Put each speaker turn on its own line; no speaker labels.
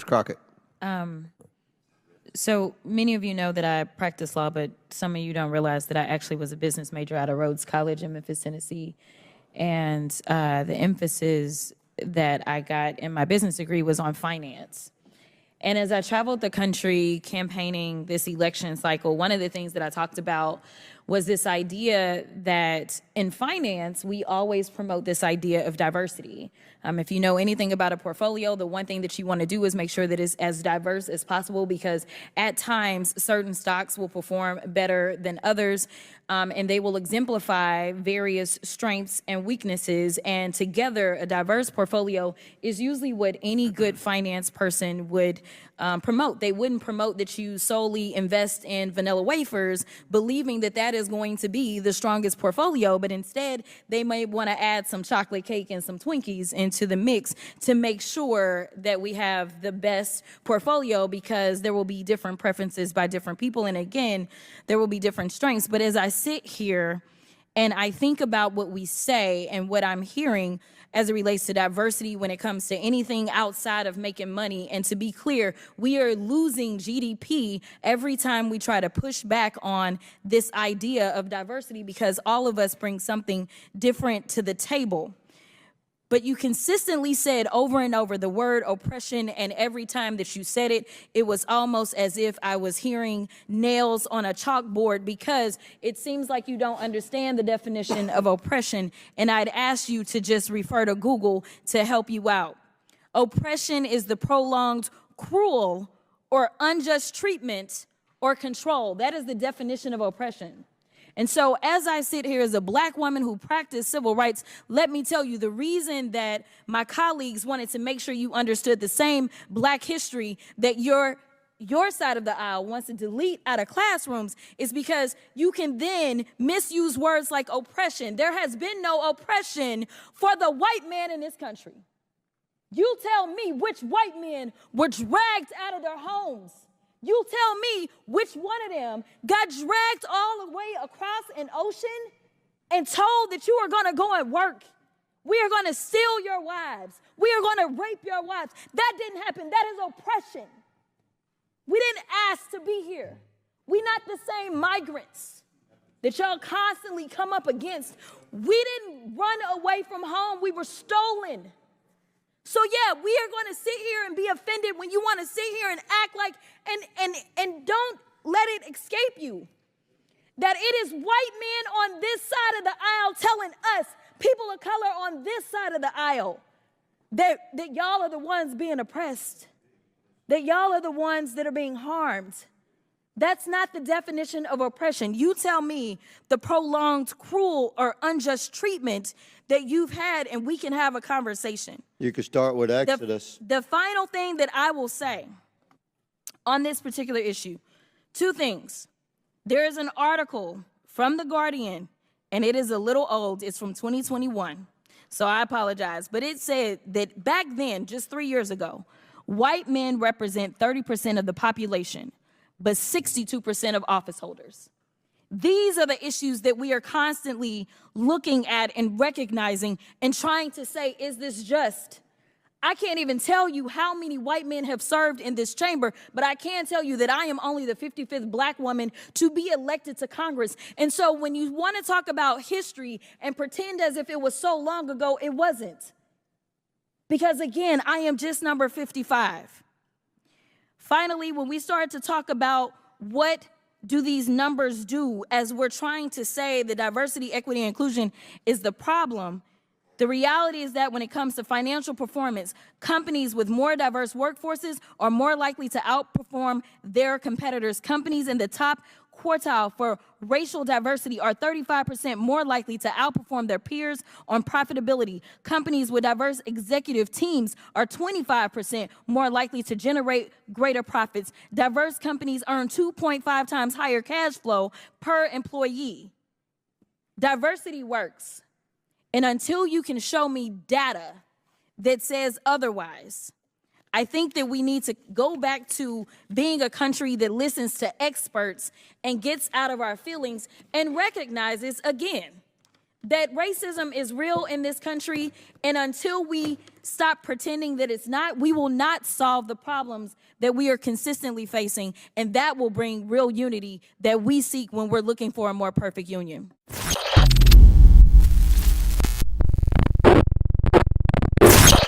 Crockett.
So many of you know that I practice law, but some of you don't realize that I actually was a business major out of Rhodes College in Memphis, Tennessee. And the emphasis that I got in my business degree was on finance. And as I traveled the country campaigning this election cycle, one of the things that I talked about was this idea that in finance, we always promote this idea of diversity. If you know anything about a portfolio, the one thing that you want to do is make sure that it's as diverse as possible, because at times certain stocks will perform better than others, and they will exemplify various strengths and weaknesses. And together, a diverse portfolio is usually what any good finance person would promote. They wouldn't promote that you solely invest in vanilla wafers, believing that that is going to be the strongest portfolio, but instead they may want to add some chocolate cake and some Twinkies into the mix to make sure that we have the best portfolio, because there will be different preferences by different people, and again, there will be different strengths. But as I sit here and I think about what we say and what I'm hearing as it relates to diversity when it comes to anything outside of making money, and to be clear, we are losing GDP every time we try to push back on this idea of diversity, because all of us bring something different to the table. But you consistently said over and over the word oppression, and every time that you said it, it was almost as if I was hearing nails on a chalkboard, because it seems like you don't understand the definition of oppression, and I'd ask you to just refer to Google to help you out. Oppression is the prolonged, cruel, or unjust treatment or control. That is the definition of oppression. And so as I sit here as a Black woman who practiced civil rights, let me tell you, the reason that my colleagues wanted to make sure you understood the same Black history that your side of the aisle wants to delete out of classrooms is because you can then misuse words like oppression. There has been no oppression for the white man in this country. You tell me which white men were dragged out of their homes. You tell me which one of them got dragged all the way across an ocean and told that you are going to go and work. We are going to steal your wives. We are going to rape your wives. That didn't happen. That is oppression. We didn't ask to be here. We're not the same migrants that y'all constantly come up against. We didn't run away from home. We were stolen. So yeah, we are going to sit here and be offended when you want to sit here and act like, and don't let it escape you that it is white men on this side of the aisle telling us, people of color on this side of the aisle, that y'all are the ones being oppressed, that y'all are the ones that are being harmed. That's not the definition of oppression. You tell me the prolonged, cruel, or unjust treatment that you've had, and we can have a conversation.
You could start with Exodus.
The final thing that I will say on this particular issue, two things. There is an article from The Guardian, and it is a little old. It's from 2021, so I apologize. But it said that back then, just 3 years ago, white men represent 30% of the population, but 62% of office holders. These are the issues that we are constantly looking at and recognizing and trying to say, is this just? I can't even tell you how many white men have served in this chamber, but I can tell you that I am only the 55th Black woman to be elected to Congress. And so when you want to talk about history and pretend as if it was so long ago, it wasn't. Because again, I am just number 55. Finally, when we start to talk about what do these numbers do, as we're trying to say that diversity, equity, and inclusion is the problem, the reality is that when it comes to financial performance, companies with more diverse workforces are more likely to outperform their competitors. Companies in the top quartile for racial diversity are 35% more likely to outperform their peers on profitability. Companies with diverse executive teams are 25% more likely to generate greater profits. Diverse companies earn 2.5 times higher cash flow per employee. Diversity works. And until you can show me data that says otherwise, I think that we need to go back to being a country that listens to experts and gets out of our feelings and recognizes, again, that racism is real in this country, and until we stop pretending that it's not, we will not solve the problems that we are consistently facing, and that will bring real unity that we seek when we're looking for a more perfect union.